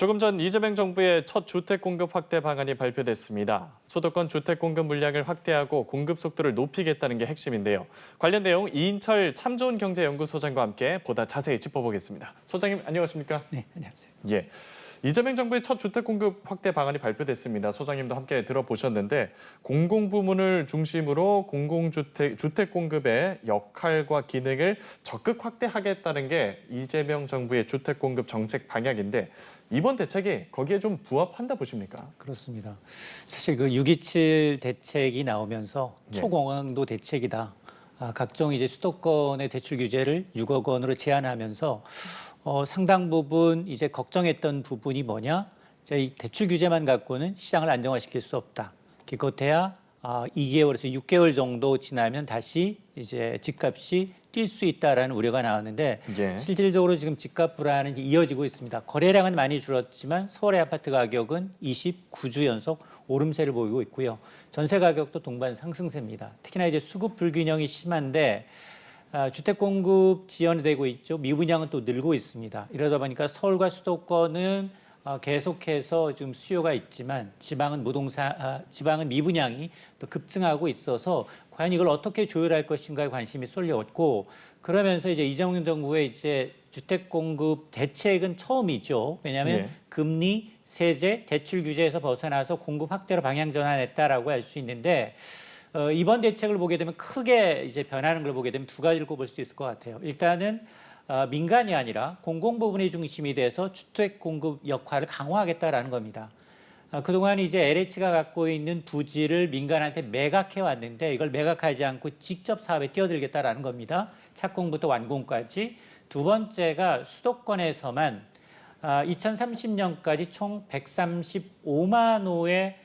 조금 전 이재명 정부의 첫 주택 공급 확대 방안이 발표됐습니다. 수도권 주택 공급 물량을 확대하고 공급 속도를 높이겠다는 게 핵심인데요. 관련 내용 이인철 참 좋은 경제연구소장과 함께 보다 자세히 짚어보겠습니다. 소장님 안녕하십니까? 네, 안녕하세요. 예. 이재명 정부의 첫 주택 공급 확대 방안이 발표됐습니다. 소장님도 함께 들어보셨는데 공공부문을 중심으로 주택 공급의 역할과 기능을 적극 확대하겠다는 게 이재명 정부의 주택 공급 정책 방향인데 이번 대책이 거기에 좀 부합한다 보십니까? 그렇습니다. 사실 그 6.27 대책이 나오면서 예. 초공황도 대책이다. 각종 이제 수도권의 대출 규제를 6억 원으로 제한하면서 상당 부분 이제 걱정했던 부분이 뭐냐? 이제 이 대출 규제만 갖고는 시장을 안정화시킬 수 없다. 기껏해야 2개월에서 6개월 정도 지나면 다시 이제 집값이 뛸 수 있다라는 우려가 나왔는데 예. 실질적으로 지금 집값 불안은 이어지고 있습니다. 거래량은 많이 줄었지만 서울의 아파트 가격은 29주 연속 오름세를 보이고 있고요. 전세 가격도 동반 상승세입니다. 특히나 이제 수급 불균형이 심한데 주택 공급 지연이 되고 있죠. 미분양은 또 늘고 있습니다. 이러다 보니까 서울과 수도권은 계속해서 지금 수요가 있지만 지방은 미분양이 또 급증하고 있어서 과연 이걸 어떻게 조율할 것인가에 관심이 쏠려왔고 그러면서 이제 이재명 정부의 이제 주택 공급 대책은 처음이죠. 왜냐하면 예. 금리, 세제, 대출 규제에서 벗어나서 공급 확대로 방향 전환했다라고 할 수 있는데 이번 대책을 보게 되면 크게 이제 변하는 걸 보게 되면 두 가지를 꼽을 수 있을 것 같아요. 일단은 민간이 아니라 공공 부분이 중심이 돼서 주택 공급 역할을 강화하겠다라는 겁니다. 그동안 이제 LH가 갖고 있는 부지를 민간한테 매각해 왔는데 이걸 매각하지 않고 직접 사업에 뛰어들겠다라는 겁니다. 착공부터 완공까지. 두 번째가 수도권에서만 2030년까지 총 135만 호의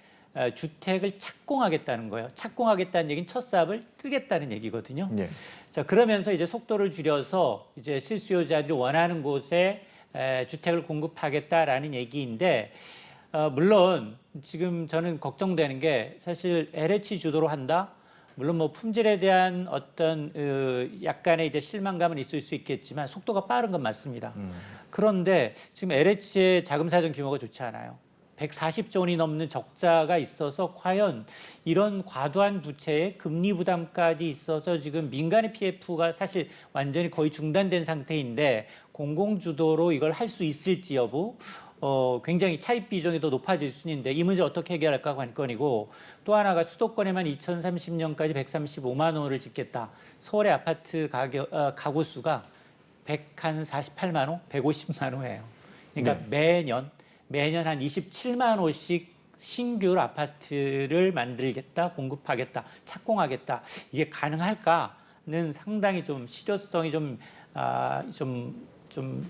주택을 착공하겠다는 거예요. 착공하겠다는 얘기는 첫 삽을 뜨겠다는 얘기거든요. 예. 자, 그러면서 이제 속도를 줄여서 이제 실수요자들이 원하는 곳에 주택을 공급하겠다라는 얘기인데, 물론 지금 저는 걱정되는 게 사실 LH 주도로 한다. 물론 뭐 품질에 대한 어떤 약간의 이제 실망감은 있을 수 있겠지만 속도가 빠른 건 맞습니다. 그런데 지금 LH의 자금 사정 규모가 좋지 않아요. 140조 원이 넘는 적자가 있어서 과연 이런 과도한 부채에 금리 부담까지 있어서 지금 민간의 PF가 사실 완전히 거의 중단된 상태인데 공공주도로 이걸 할 수 있을지 여부 굉장히 차입 비중이 더 높아질 수 있는데 이 문제 어떻게 해결할까 관건이고 또 하나가 수도권에만 2030년까지 135만 호를 짓겠다. 서울의 아파트 가구 수가 148만 호, 150만 호예요. 그러니까 매년 한 27만 호씩 신규 아파트를 만들겠다, 공급하겠다, 착공하겠다. 이게 가능할까는 상당히 좀 실효성이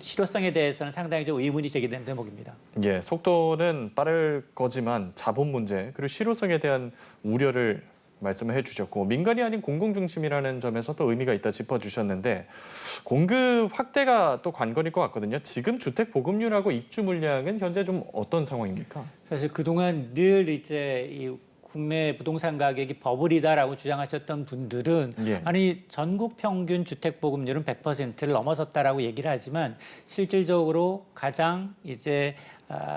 실효성에 대해서는 상당히 좀 의문이 제기되는 대목입니다. 예, 속도는 빠를 거지만 자본 문제 그리고 실효성에 대한 우려를 말씀을 해주셨고 민간이 아닌 공공 중심이라는 점에서 또 의미가 있다 짚어주셨는데 공급 확대가 또 관건일 것 같거든요. 지금 주택 보급률하고 입주 물량은 현재 좀 어떤 상황입니까? 사실 그동안 늘 이제 이 국내 부동산 가격이 버블이다라고 주장하셨던 분들은 예. 아니 전국 평균 주택 보급률은 100%를 넘어섰다라고 얘기를 하지만 실질적으로 가장 이제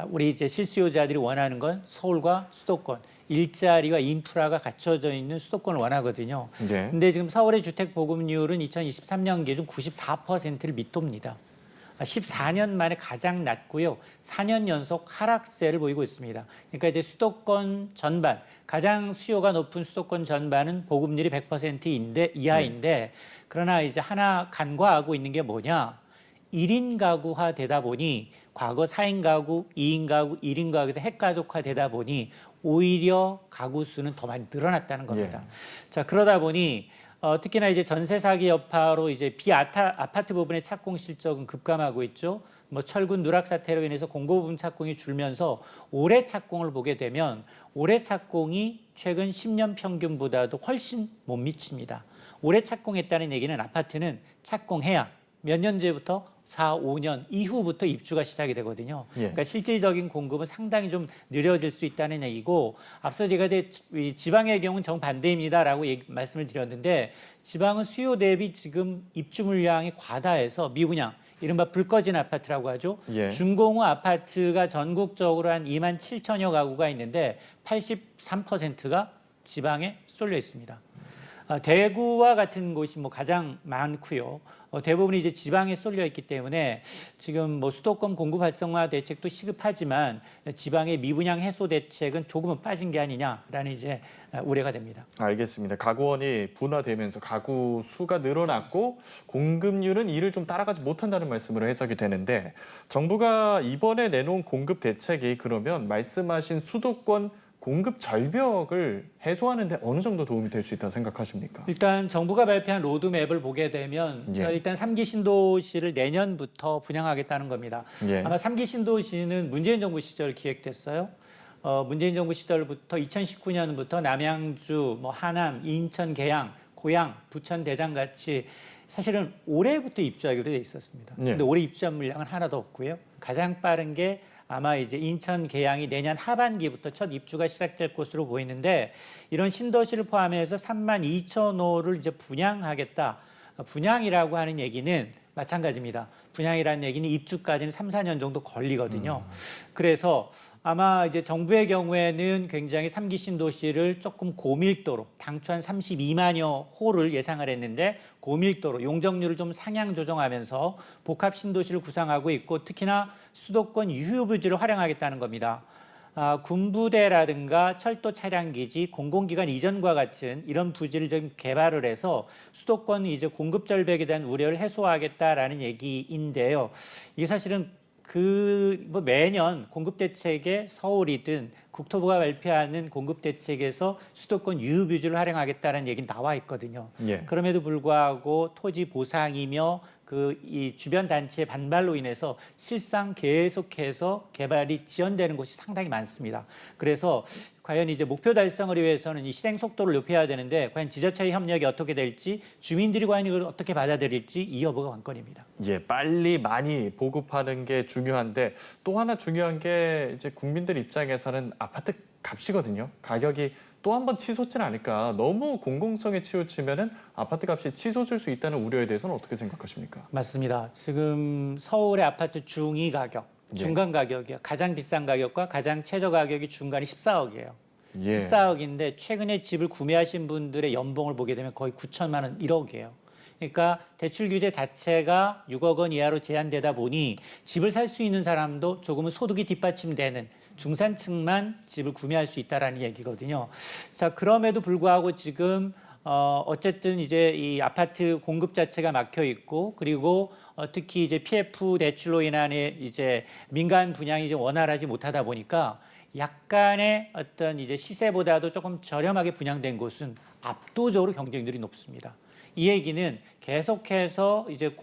우리 이제 실수요자들이 원하는 건 서울과 수도권 일자리와 인프라가 갖춰져 있는 수도권을 원하거든요. 네. 근데 지금 서울의 주택 보급률은 2023년 기준 94%를 밑돕니다. 14년 만에 가장 낮고요. 4년 연속 하락세를 보이고 있습니다. 그러니까 이제 수도권 전반, 가장 수요가 높은 수도권 전반은 보급률이 100% 이하인데 그러나 이제 하나 간과하고 있는 게 뭐냐? 1인 가구화 되다 보니 과거 4인 가구, 2인 가구, 1인 가구에서 핵가족화 되다 보니 오히려 가구 수는 더 많이 늘어났다는 겁니다. 자, 그러다 보니 특히나 이제 전세 사기 여파로 이제 아파트 부분의 착공 실적은 급감하고 있죠. 뭐 철근 누락 사태로 인해서 공고 부분 착공이 줄면서 올해 착공을 보게 되면 올해 착공이 최근 10년 평균보다도 훨씬 못 미칩니다. 올해 착공했다는 얘기는 아파트는 착공해야 몇 년째부터 4, 5년 이후부터 입주가 시작이 되거든요. 그러니까 실질적인 공급은 상당히 좀 느려질 수 있다는 얘기고 앞서 제가 지방의 경우는 정반대입니다라고 말씀을 드렸는데 지방은 수요 대비 지금 입주 물량이 과다해서 미분양 이른바 불 꺼진 아파트라고 하죠. 예. 준공후 아파트가 전국적으로 한 2만 7천여 가구가 있는데 83%가 지방에 쏠려 있습니다. 대구와 같은 곳이 뭐 가장 많고요. 대부분이 이제 지방에 쏠려 있기 때문에 지금 뭐 수도권 공급 활성화 대책도 시급하지만 지방의 미분양 해소 대책은 조금은 빠진 게 아니냐라는 이제 우려가 됩니다. 알겠습니다. 가구원이 분화되면서 가구 수가 늘어났고 공급률은 이를 좀 따라가지 못한다는 말씀으로 해석이 되는데 정부가 이번에 내놓은 공급 대책이 그러면 말씀하신 수도권 공급 절벽을 해소하는 데 어느 정도 도움이 될 수 있다고 생각하십니까? 일단 정부가 발표한 로드맵을 보게 되면 예. 일단 3기 신도시를 내년부터 분양하겠다는 겁니다. 예. 아마 3기 신도시는 문재인 정부 시절 기획됐어요. 문재인 정부 시절부터 2019년부터 남양주, 뭐 하남, 인천, 계양, 고양, 부천, 대장 같이 사실은 올해부터 입주하기로 돼 있었습니다. 예. 근데 올해 입주한 물량은 하나도 없고요. 가장 빠른 게 아마 이제 인천 계양이 내년 하반기부터 첫 입주가 시작될 것으로 보이는데 이런 신도시를 포함해서 3만 2천 호를 이제 분양하겠다. 분양이라고 하는 얘기는 마찬가지입니다. 분양이라는 얘기는 입주까지는 3, 4년 정도 걸리거든요. 그래서 아마 이제 정부의 경우에는 굉장히 3기 신도시를 조금 고밀도로 당초 한 32만여 호를 예상을 했는데 고밀도로 용적률을 좀 상향 조정하면서 복합 신도시를 구상하고 있고 특히나 수도권 유휴부지를 활용하겠다는 겁니다. 군부대라든가 철도 차량기지, 공공기관 이전과 같은 이런 부지를 좀 개발을 해서 수도권 이제 공급 절벽에 대한 우려를 해소하겠다라는 얘기인데요. 이게 사실은 뭐 매년 공급 대책에 서울이든 국토부가 발표하는 공급 대책에서 수도권 유휴부지를 활용하겠다는 얘기는 나와 있거든요. 예. 그럼에도 불구하고 토지 보상이며 이 주변 단체의 반발로 인해서 실상 계속해서 개발이 지연되는 곳이 상당히 많습니다. 그래서 과연 이제 목표 달성을 위해서는 이 실행 속도를 높여야 되는데 과연 지자체의 협력이 어떻게 될지 주민들이 과연 이걸 어떻게 받아들일지 이 여부가 관건입니다. 예, 빨리 많이 보급하는 게 중요한데 또 하나 중요한 게 이제 국민들 입장에서는 아파트 값이거든요. 가격이 또 한 번 치솟진 않을까. 너무 공공성에 치우치면은 아파트 값이 치솟을 수 있다는 우려에 대해서는 어떻게 생각하십니까? 맞습니다. 지금 서울의 아파트 중위 가격, 중간 가격이요. 가장 비싼 가격과 가장 최저 가격이 중간이 14억이에요. 예. 14억인데 최근에 집을 구매하신 분들의 연봉을 보게 되면 거의 9천만 원, 1억이에요. 그러니까 대출 규제 자체가 6억 원 이하로 제한되다 보니 집을 살 수 있는 사람도 조금은 소득이 뒷받침되는 중산층만 집을 구매할 수 있다라는 얘기거든요. 자, 그럼에도 불구하고 지금 어쨌든 이제 이 아파트 공급 자체가 막혀 있고 그리고 특히 이제 PF 대출로 인한 이제 민간 분양이 좀 원활하지 못하다 보니까 약간의 어떤 이제 시세보다도 조금 저렴하게 분양된 곳은 압도적으로 경쟁률이 높습니다. 이 얘기는 계속해서 이제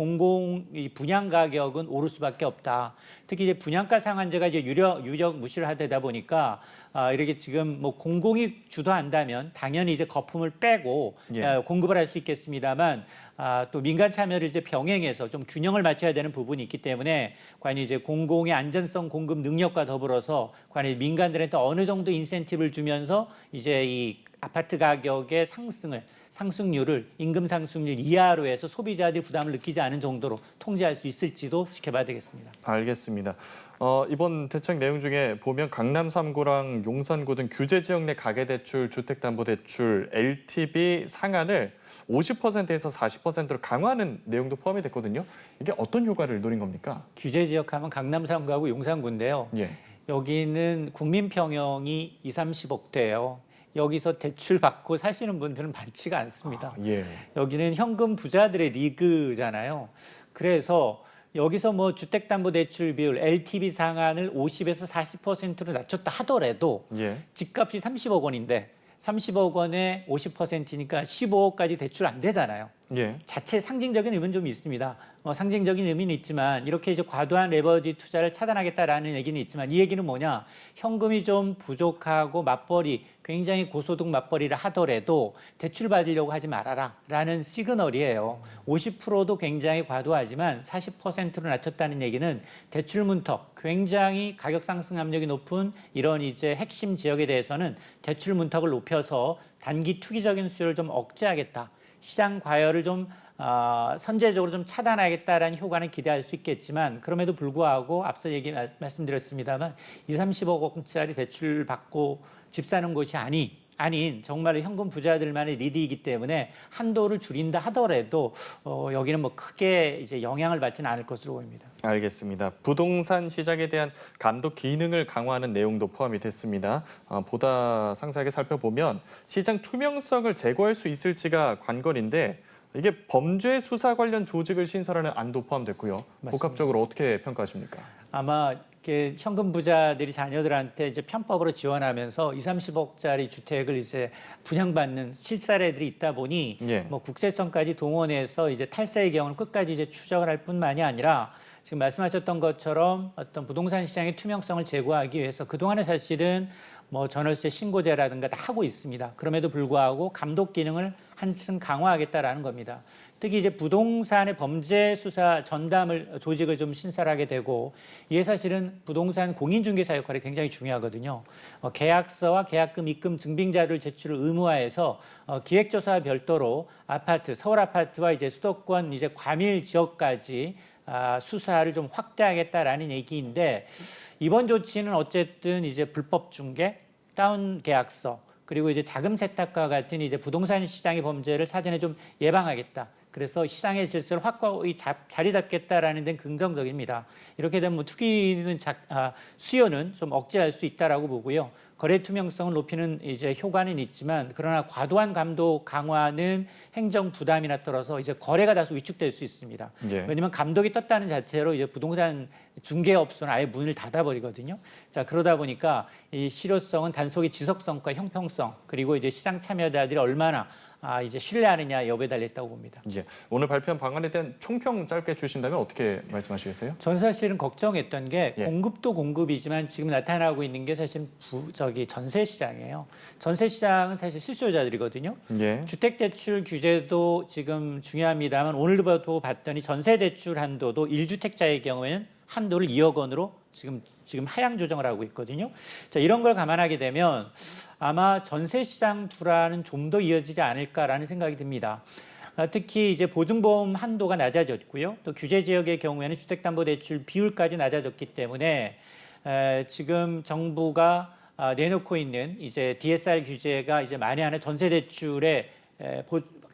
분양 가격은 오를 수밖에 없다. 특히 이제 분양가 상한제가 이제 유력 무시를 하다 보니까 이렇게 지금 뭐 공공이 주도한다면 당연히 이제 거품을 빼고 공급을 할 수 있겠습니다만 또 민간 참여를 이제 병행해서 좀 균형을 맞춰야 되는 부분이 있기 때문에 과연 이제 공공의 안전성 공급 능력과 더불어서 과연 민간들한테 어느 정도 인센티브를 주면서 이제 이 아파트 가격의 상승률을 임금 상승률 이하로 해서 소비자들이 부담을 느끼지 않은 정도로 통제할 수 있을지도 지켜봐야 되겠습니다. 알겠습니다. 이번 대책 내용 중에 보면 강남 3구랑 용산구 등 규제 지역 내 가계대출, 주택담보대출, LTV 상한을 50%에서 40%로 강화하는 내용도 포함이 됐거든요. 이게 어떤 효과를 노린 겁니까? 규제 지역하면 강남 3구하고 용산구인데요. 예. 여기는 국민 평형이 20, 30억대예요. 여기서 대출 받고 사시는 분들은 많지가 않습니다. 예. 여기는 현금 부자들의 리그잖아요. 그래서 여기서 뭐 주택담보대출 비율, LTV 상한을 50에서 40%로 낮췄다 하더라도 예. 집값이 30억 원인데 30억 원에 50%니까 15억까지 대출 안 되잖아요. 예. 자체 상징적인 의미는 좀 있습니다. 상징적인 의미는 있지만 이렇게 이제 과도한 레버리지 투자를 차단하겠다라는 얘기는 있지만 이 얘기는 뭐냐? 현금이 좀 부족하고 맞벌이 굉장히 고소득 맞벌이를 하더라도 대출 받으려고 하지 말아라라는 시그널이에요. 50%도 굉장히 과도하지만 40%로 낮췄다는 얘기는 대출 문턱 굉장히 가격 상승 압력이 높은 이런 이제 핵심 지역에 대해서는 대출 문턱을 높여서 단기 투기적인 수요를 좀 억제하겠다. 시장 과열을 좀 선제적으로 좀 차단하겠다라는 효과는 기대할 수 있겠지만 그럼에도 불구하고 앞서 말씀드렸습니다만 30억 원짜리 대출 받고 집 사는 곳이 아닌 정말로 현금 부자들만의 리드이기 때문에 한도를 줄인다 하더라도 여기는 뭐 크게 이제 영향을 받지는 않을 것으로 보입니다. 알겠습니다. 부동산 시장에 대한 감독 기능을 강화하는 내용도 포함이 됐습니다. 보다 상세하게 살펴보면 시장 투명성을 제고할 수 있을지가 관건인데 이게 범죄 수사 관련 조직을 신설하는 안도 포함됐고요. 맞습니다. 복합적으로 어떻게 평가하십니까? 아마 이렇게 현금 부자들이 자녀들한테 이제 편법으로 지원하면서 30억짜리 주택을 이제 분양받는 실사례들이 있다 보니 예. 뭐 국세청까지 동원해서 이제 탈세의 경우는 끝까지 이제 추적을 할 뿐만이 아니라 지금 말씀하셨던 것처럼 어떤 부동산 시장의 투명성을 제고하기 위해서 그동안에 사실은 뭐 전월세 신고제라든가 다 하고 있습니다. 그럼에도 불구하고 감독 기능을 한층 강화하겠다라는 겁니다. 특히 이제 부동산의 범죄 수사 전담을 조직을 좀 신설하게 되고 이게 사실은 부동산 공인중개사 역할이 굉장히 중요하거든요. 계약서와 계약금 입금 증빙자료를 제출을 의무화해서 기획조사와 별도로 아파트, 서울 아파트와 이제 수도권 이제 과밀 지역까지 수사를 좀 확대하겠다라는 얘기인데 이번 조치는 어쨌든 이제 불법 중개, 다운 계약서 그리고 이제 자금 세탁과 같은 이제 부동산 시장의 범죄를 사전에 좀 예방하겠다. 그래서 시장의 질서를 확고히 자리 잡겠다라는 데는 긍정적입니다. 이렇게 되면 뭐 투기는 수요는 좀 억제할 수 있다라고 보고요. 거래 투명성을 높이는 이제 효과는 있지만 그러나 과도한 감독 강화는 행정 부담이나 떨어서 이제 거래가 다소 위축될 수 있습니다. 예. 왜냐하면 감독이 떴다는 자체로 이제 부동산 중개업소는 아예 문을 닫아버리거든요. 자 그러다 보니까 이 실효성은 단속의 지속성과 형평성 그리고 이제 시장 참여자들이 얼마나 이제 신뢰하느냐 여부에 달렸다고 봅니다. 예. 오늘 발표한 방안에 대한 총평 짧게 주신다면 어떻게 말씀하시겠어요? 전 사실은 걱정했던 게 예. 공급도 공급이지만 지금 나타나고 있는 게 사실 전세 시장이에요. 전세 시장은 사실 실수요자들이거든요. 예. 주택대출 규제도 지금 중요합니다만 오늘부터 봤더니 전세대출 한도도 1주택자의 경우에는 한도를 2억 원으로 지금 하향 조정을 하고 있거든요. 자, 이런 걸 감안하게 되면 아마 전세 시장 불안은 좀 더 이어지지 않을까라는 생각이 듭니다. 특히 이제 보증보험 한도가 낮아졌고요. 또 규제 지역의 경우에는 주택담보대출 비율까지 낮아졌기 때문에 지금 정부가 내놓고 있는 이제 DSR 규제가 이제 만에 하나 전세대출에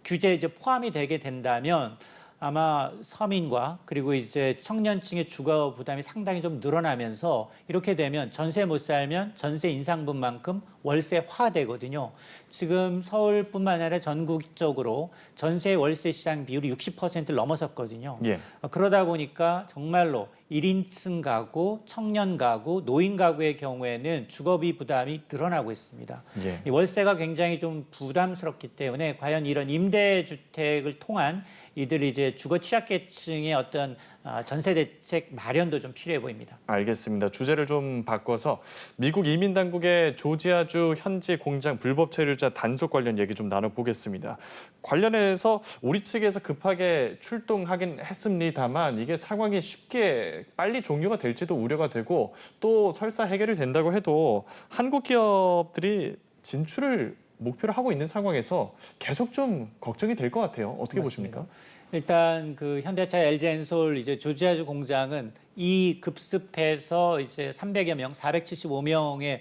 규제에 이제 포함이 되게 된다면 아마 서민과 그리고 이제 청년층의 주거 부담이 상당히 좀 늘어나면서 이렇게 되면 전세 못 살면 전세 인상분만큼 월세화되거든요. 지금 서울뿐만 아니라 전국적으로 전세 월세 시장 비율이 60%를 넘어섰거든요. 예. 그러다 보니까 정말로 1인층 가구, 청년 가구, 노인 가구의 경우에는 주거비 부담이 늘어나고 있습니다. 예. 이 월세가 굉장히 좀 부담스럽기 때문에 과연 이런 임대주택을 통한 이들이 이제 주거 취약계층의 어떤 전세 대책 마련도 좀 필요해 보입니다. 알겠습니다. 주제를 좀 바꿔서 미국 이민 당국의 조지아주 현지 공장 불법 체류자 단속 관련 얘기 좀 나눠보겠습니다. 관련해서 우리 측에서 급하게 출동하긴 했습니다만 이게 상황이 쉽게 빨리 종료가 될지도 우려가 되고 또 설사 해결이 된다고 해도 한국 기업들이 진출을 목표로 하고 있는 상황에서 계속 좀 걱정이 될 것 같아요. 어떻게 맞습니다. 보십니까? 일단 그 현대차 LG엔솔 이제 조지아주 공장은 이 급습해서 이제 300여 명, 475명의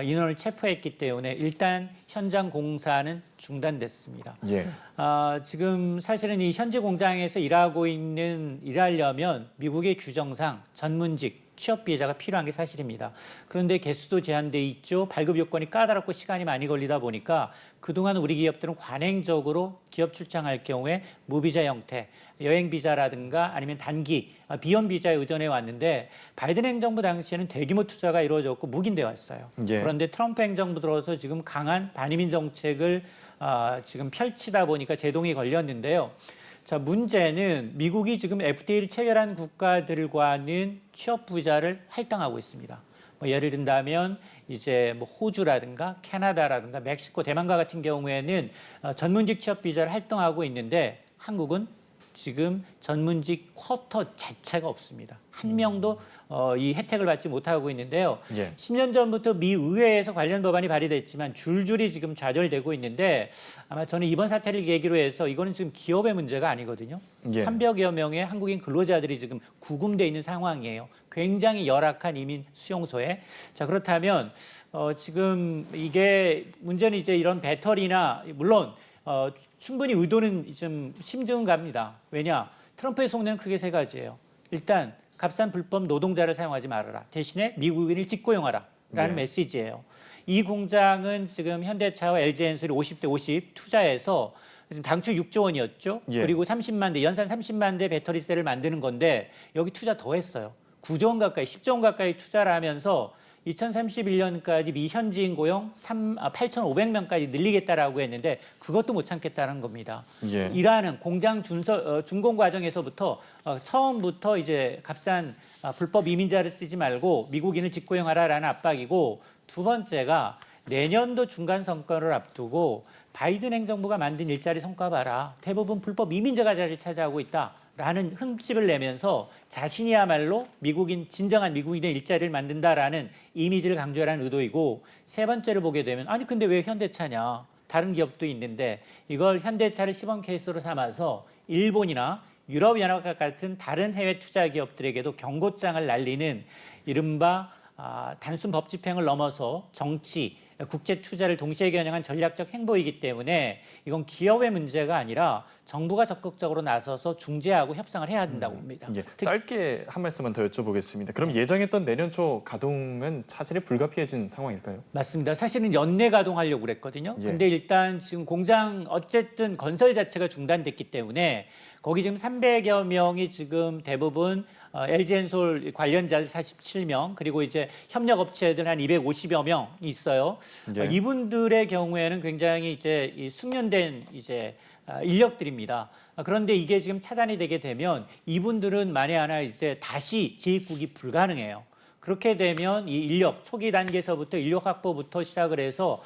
인원을 체포했기 때문에 일단 현장 공사는 중단됐습니다. 예. 지금 사실은 이 현지 공장에서 일하려면 미국의 규정상 전문직 취업 비자가 필요한 게 사실입니다. 그런데 개수도 제한돼 있죠. 발급 요건이 까다롭고 시간이 많이 걸리다 보니까 그동안 우리 기업들은 관행적으로 기업 출장할 경우에 무비자 형태, 여행 비자라든가 아니면 단기 비연 비자에 의존해 왔는데 바이든 행정부 당시에는 대규모 투자가 이루어졌고 묵인돼 왔어요. 예. 그런데 트럼프 행정부 들어서 지금 강한 반이민 정책을 지금 펼치다 보니까 제동이 걸렸는데요. 자, 문제는 미국이 지금 FTA를 체결한 국가들과는 취업 비자를 할당하고 있습니다. 뭐 예를 든다면 이제 뭐 호주라든가 캐나다라든가 멕시코, 대만과 같은 경우에는 전문직 취업 비자를 할당하고 있는데 한국은 지금 전문직 쿼터 자체가 없습니다. 한 명도 이 혜택을 받지 못하고 있는데요. 예. 10년 전부터 미 의회에서 관련 법안이 발의됐지만 줄줄이 지금 좌절되고 있는데 아마 저는 이번 사태를 계기로 해서 이거는 지금 기업의 문제가 아니거든요. 예. 300여 명의 한국인 근로자들이 지금 구금돼 있는 상황이에요. 굉장히 열악한 이민 수용소에. 자, 그렇다면 지금 이게 문제는 이제 이런 배터리나 물론 충분히 의도는 좀 심증은 갑니다. 왜냐? 트럼프의 속내는 크게 세 가지예요. 일단 값싼 불법 노동자를 사용하지 말아라. 대신에 미국인을 직고용하라. 라는 네. 메시지예요. 이 공장은 지금 현대차와 LG엔솔이 50대 50 투자해서 지금 당초 6조 원이었죠. 예. 그리고 30만 대, 연산 30만 대 배터리셀을 만드는 건데 여기 투자 더 했어요. 9조 원 가까이, 10조 원 가까이 투자를 하면서 2031년까지 미 현지인 고용 8,500명까지 늘리겠다라고 했는데 그것도 못 참겠다는 겁니다. 예. 일하는 공장 준공 과정에서부터 처음부터 이제 값싼 불법 이민자를 쓰지 말고 미국인을 직고용하라라는 압박이고 두 번째가 내년도 중간 선거를 앞두고 바이든 행정부가 만든 일자리 성과 봐라. 대부분 불법 이민자가 자리를 차지하고 있다라는 흠집을 내면서 자신이야말로 진정한 미국인의 일자리를 만든다라는 이미지를 강조하라는 의도이고 세 번째를 보게 되면 아니 근데 왜 현대차냐. 다른 기업도 있는데 이걸 현대차를 시범 케이스로 삼아서 일본이나 유럽연합과 같은 다른 해외 투자 기업들에게도 경고장을 날리는 이른바 단순 법 집행을 넘어서 정치, 국제 투자를 동시에 겨냥한 전략적 행보이기 때문에 이건 기업의 문제가 아니라 정부가 적극적으로 나서서 중재하고 협상을 해야 된다고 봅니다. 예. 짧게 한 말씀만 더 여쭤보겠습니다. 그럼 예정했던 내년 초 가동은 차질이 불가피해진 상황일까요? 맞습니다. 사실은 연내 가동하려고 그랬거든요. 예. 근데 일단 지금 공장 어쨌든 건설 자체가 중단됐기 때문에 거기 지금 300여 명이 지금 대부분 LG엔솔 관련자들 47명 그리고 이제 협력 업체들 한 250여 명 있어요. 예. 이분들의 경우에는 굉장히 이제 이 숙련된 이제 인력들입니다. 그런데 이게 지금 차단이 되게 되면 이분들은 만에 하나 이제 다시 재입국이 불가능해요. 그렇게 되면 이 인력 초기 단계에서부터 인력 확보부터 시작을 해서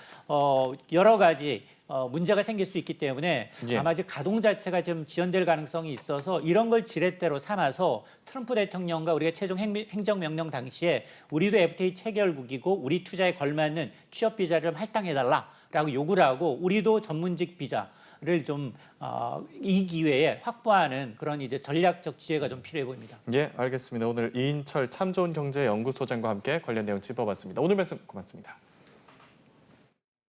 여러 가지 문제가 생길 수 있기 때문에 예. 아마 이제 가동 자체가 좀 지연될 가능성이 있어서 이런 걸 지렛대로 삼아서 트럼프 대통령과 우리가 최종 행정명령 당시에 우리도 FTA 체결국이고 우리 투자에 걸맞는 취업 비자를 좀 할당해달라라고 요구를 하고 우리도 전문직 비자를 좀 이 기회에 확보하는 그런 이제 전략적 지혜가 좀 필요해 보입니다. 예, 알겠습니다. 오늘 이인철 참 좋은 경제 연구소장과 함께 관련 내용 짚어봤습니다. 오늘 말씀 고맙습니다.